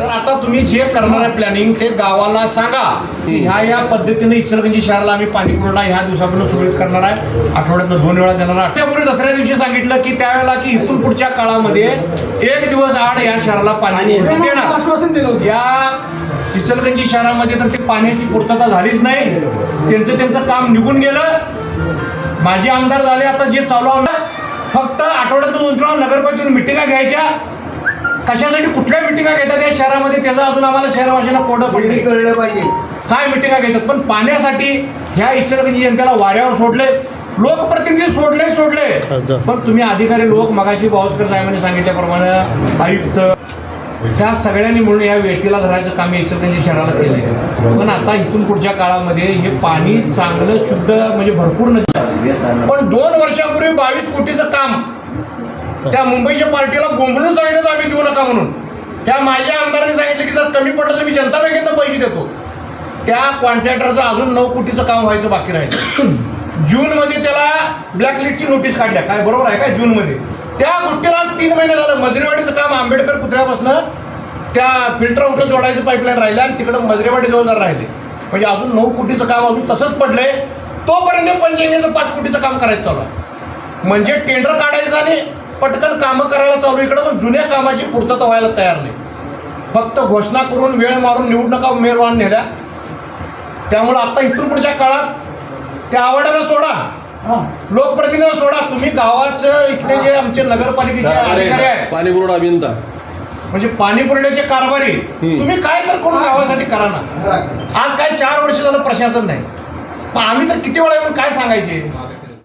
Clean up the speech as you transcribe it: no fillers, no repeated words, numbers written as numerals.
तर आता तुम्ही जे करणार आहे प्लॅनिंग ते गावाला सांगा की ह्या पद्धतीने इचलकरंजी शहराला आम्ही पाणी पुरवठा ह्या दिवसापर्यंत सुरळीत करणार आहे, आठवड्यातनं 2 वेळा देणार आहे. त्यापूर्वी दसऱ्या दिवशी सांगितलं की त्यावेळेला की इथून पुढच्या काळामध्ये 1 दिवस आड या शहराला पाणी देणार आश्वासन दिलं होतं. या इचलकरंजी शहरामध्ये तर ते पाण्याची पूर्तता झालीच नाही. त्यांचं काम निघून गेलं. माझे आमदार झाले, आता जे चालू आमदार फक्त आठवड्यातून 2 वेळा नगरपालिकेतून मिटिंगा घ्यायच्या. कशासाठी कुठल्या मिटिंगा घेतात या शहरामध्ये त्याचं अजून आम्हाला शहरवाशांना कोडं पडले कळलं पाहिजे काय मिटिंगा घेतात. पण पाण्यासाठी ह्या इचलकरंजी जनतेला वाऱ्यावर सोडले, लोकप्रतिनिधी सोडले. पण तुम्ही अधिकारी लोक मगाशी बावस्कर साहेबांनी सांगितल्याप्रमाणे आयुक्त ह्या सगळ्यांनी मिळून या वेटीला धरायचं काम इचलकरंजी शहराला केलंय. पण आता इथून पुढच्या काळामध्ये हे पाणी चांगलं शुद्ध म्हणजे भरपूर नसतं. पण 2 वर्षापूर्वी 22 कोटीचं काम त्या मुंबईच्या पार्टीला बोंबलून सांगितलं आम्ही देऊ नका म्हणून. त्या माझ्या आमदारांनी सांगितलं की जर कमी पडलं तर मी जनता बँकेतनं पैसे देतो. त्या कॉन्ट्रॅक्टरचं अजून 9 कोटीचं काम व्हायचं बाकी राहिलं. जूनमध्ये त्याला ब्लॅकलिस्टची नोटीस काढल्या, काय बरोबर आहे काय? जूनमध्ये त्या गोष्टीला आज 3 महिने झालं. मजरेवाडीचं काम आंबेडकर पुतळ्यापासून त्या फिल्टर आउटला जोडायचं पाईपलाईन राहिलं आणि तिकडं मजरेवाडी जवळ राहिले. म्हणजे अजून 9 कोटीचं काम अजून तसंच पडलंय. तोपर्यंत पंचगंगेचं 5 कोटीचं काम करायचं चालू आहे. म्हणजे टेंडर काढायचं आणि पटकन कामं करायला चालू इकडं, पण जुन्या कामाची पूर्तता व्हायला तयार नाही. फक्त घोषणा करून वेळ मारून निवडणुका उमेदवार नेल्या. त्यामुळं आता इथून पुढच्या काळात त्या आवडायला सोडा, लोकप्रतिनिधी सोडा. तुम्ही गावाचं इथले जे आमचे नगरपालिकेचे अधिकारी आहेत, पाणी पुरवठा अभियंता म्हणजे पाणी पुरवठ्याचे कारभारी, तुम्ही काय तर करून गावासाठी करा ना. आज काय 4 वर्ष झालं प्रशासन नाही. मग आम्ही तर किती वेळा येऊन काय सांगायचे?